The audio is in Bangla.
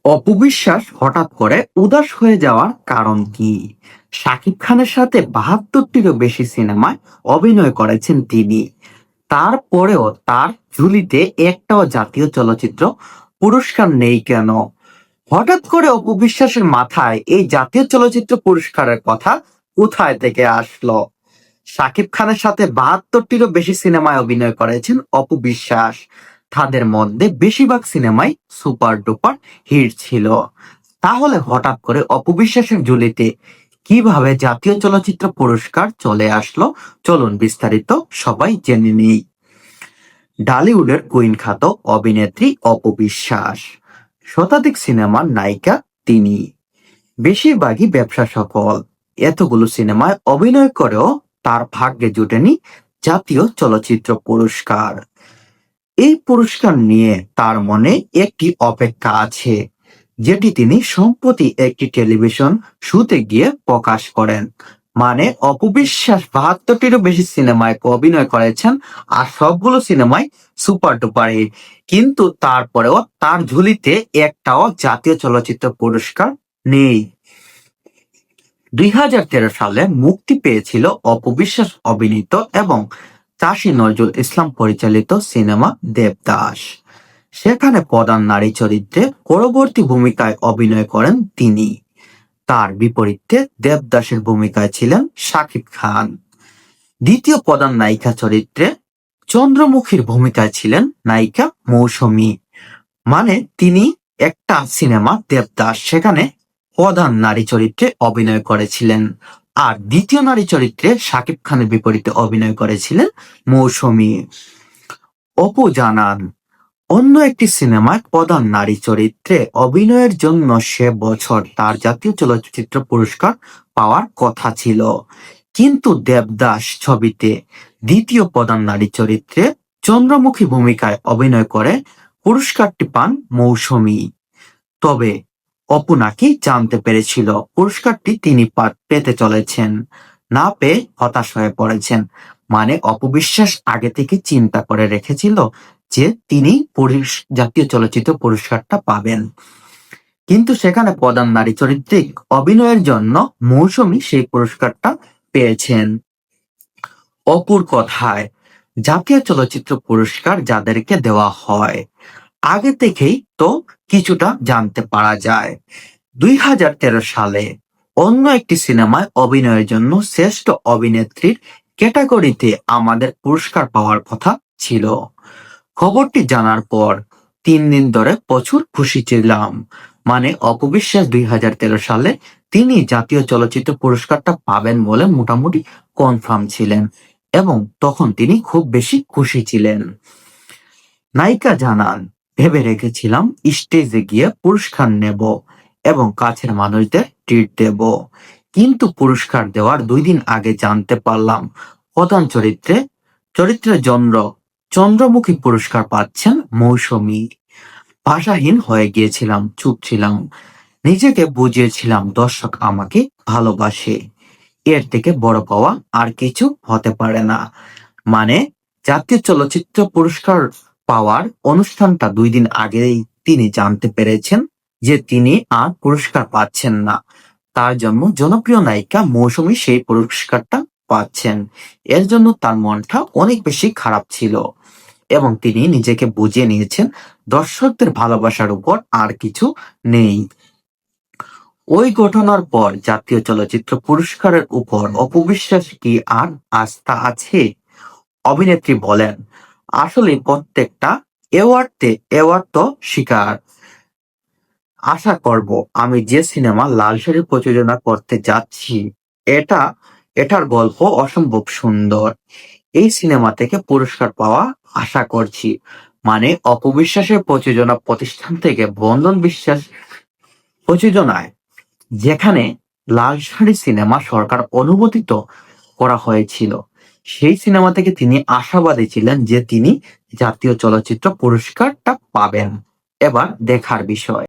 অপবিশ্বাস হঠাৎ করে উদাস হয়ে যাওয়ার কারণ কি? শাকিব খানের সাথে ৭২টিরও বেশি সিনেমায় অভিনয় করেছেন তিনি। তারপরেও তার ঝুলিতে একটাও জাতীয় চলচ্চিত্র পুরস্কার নেই কেন? হঠাৎ করে অপবিশ্বাসের মাথায় এই জাতীয় চলচ্চিত্র পুরস্কারের কথা কোথায় থেকে আসলো? শাকিব খানের সাথে ৭২টিরও বেশি সিনেমায় অভিনয় করেছেন অপু বিশ্বাস। তাদের মধ্যে বেশিরভাগ সিনেমাই সুপার ডুপার হিট ছিল। তাহলে হঠাৎ করে অপু বিশ্বাসের ঝুলিতে কিভাবে জাতীয় চলচ্চিত্র পুরস্কার চলে আসলো? চলুন বিস্তারিত সবাই জেনে নিই। ঢালিউডের কুইন খ্যাত অভিনেত্রী অপু বিশ্বাস, শতাধিক সিনেমার নায়িকা তিনি। বেশিরভাগই ব্যবসা সফল। এতগুলো সিনেমায় অভিনয় করেও তার ভাগ্যে জুটেনি জাতীয় চলচ্চিত্র পুরস্কার। এই পুরস্কার নিয়ে তার মনে একটি অপেক্ষা আছে, যেটি তিনি সম্প্রতি একটি টেলিভিশন শোতে গিয়ে প্রকাশ করেন। মানে অপবিশ্বাস ৭২টিরও বেশি সিনেমায় অভিনয় করেছেন, আর সবগুলো সিনেমায় সুপার ডুপার হিট। কিন্তু তারপরেও তার ঝুলিতে একটাও জাতীয় চলচ্চিত্র পুরস্কার নেই। ২০১৩ সালে মুক্তি পেয়েছিল অপবিশ্বাস অভিনীত এবং চাষী নজরুল ইসলাম পরিচালিত সিনেমা দেবদাস। সেখানে প্রধান নারী চরিত্রে পরবর্তী ভূমিকায় অভিনয় করেন তিনি। তার বিপরীতে দেবদাসের ভূমিকায় ছিলেন শাকিব খান। দ্বিতীয় প্রধান নায়িকা চরিত্রে চন্দ্রমুখীর ভূমিকায় ছিলেন নায়িকা মৌসুমী। মানে তিনি একটা সিনেমা দেবদাস, সেখানে প্রধান নারী চরিত্রে অভিনয় করেছিলেন, আর দ্বিতীয় নারী চরিত্রে শাকিব খানের বিপরীতে অভিনয় করেছিলেন মৌসুমী। অপু জানান, অন্য একটি সিনেমায় প্রধান নারী চরিত্রে অভিনয়ের জন্য সে বছর তার জাতীয় চলচ্চিত্র পুরস্কার পাওয়ার কথা ছিল, কিন্তু দেবদাস ছবিতে দ্বিতীয় প্রধান নারী চরিত্রে চন্দ্রমুখী ভূমিকায় অভিনয় করে পুরস্কারটি পান মৌসুমী। তবে অপু নাকি জানতে পেরেছিল পুরস্কারটি তিনি পেতে চলেছেন, না পেয়ে হতাশ হয়ে পড়েছেন। মানে অপবিশ্বাস আগে থেকে চিন্তা করে রেখেছিল যে তিনি জাতীয় চলচ্চিত্র পুরস্কারটা পাবেন, কিন্তু সেখানে প্রধান নারী চরিত্রে অভিনয়ের জন্য মৌসুমী সেই পুরস্কারটা পেয়েছেন। অপুর কথায়, জাতীয় চলচ্চিত্র পুরস্কার যাদেরকে দেওয়া হয় আগে থেকেই তো কিছুটা জানতে পারা যায়। ২০১৩ সালে অন্য একটি সিনেমায় অভিনয়ের জন্য শ্রেষ্ঠ অভিনেত্রীর ক্যাটাগরিতে আমাদের পুরস্কার পাওয়ার কথা ছিল। খবরটি জানার পর ৩ দিন ধরে প্রচুর খুশি ছিলাম। মানে অপবিশ্বাস ২০১৩ সালে তিনি জাতীয় চলচ্চিত্র পুরস্কারটা পাবেন বলে মোটামুটি কনফার্ম ছিলেন, এবং তখন তিনি খুব বেশি খুশি ছিলেন। নায়িকা জানান, ভেবে রেখেছিলাম স্টেজে গিয়ে পুরস্কার নেব এবং কাছের মানুষদের ট্রিট দেব, কিন্তু পুরস্কার দেওয়ার ২ দিন আগে জানতে পারলাম প্রধান চরিত্রের জন্য চন্দ্রমুখী পুরস্কার পাচ্ছেন মৌসুমী। ভাষাহীন হয়ে গিয়েছিলাম, চুপ ছিলাম। নিজেকে বুঝিয়েছিলাম দর্শক আমাকে ভালোবাসে, এর থেকে বড় পাওয়া আর কিছু হতে পারে না। মানে জাতীয় চলচ্চিত্র পুরস্কার পাওয়ার অনুষ্ঠানটা ২ দিন আগেই তিনি জানতে পেরেছেন যে তিনি আর পুরস্কার পাচ্ছেন না। তার জন্য জনপ্রিয় নায়িকা মৌসুমী সেই পুরস্কারটা পাচ্ছেন, এর জন্য তার মনটা অনেক বেশি খারাপ ছিল, এবং তিনি নিজেকে বুঝিয়ে নিয়েছেন দর্শকদের ভালোবাসার উপর আর কিছু নেই। ওই ঘটনার পর জাতীয় চলচ্চিত্র পুরস্কারের উপর অপবিশ্বাস কি আর আস্থা আছে? অভিনেত্রী বলেন, আসলে প্রত্যেকটা অ্যাওয়ার্ড তো শিকার। আশা করব আমি যে সিনেমা লাল শাড়ি প্রযোজনা করতে যাচ্ছি, এটা এটার গল্প অসম্ভব সুন্দর। এই সিনেমা থেকে পুরস্কার পাওয়া আশা করছি। মানে অপবিশ্বাসের প্রযোজনা প্রতিষ্ঠান থেকে বন্ধন বিশ্বাস প্রযোজনায়, যেখানে লাল শাড়ি সিনেমা সরকার অনুমোদিত করা হয়েছিল, সেই সিনেমা থেকে তিনি আশাবাদী ছিলেন যে তিনি জাতীয় চলচ্চিত্র পুরস্কারটা পাবেন। এবার দেখার বিষয়।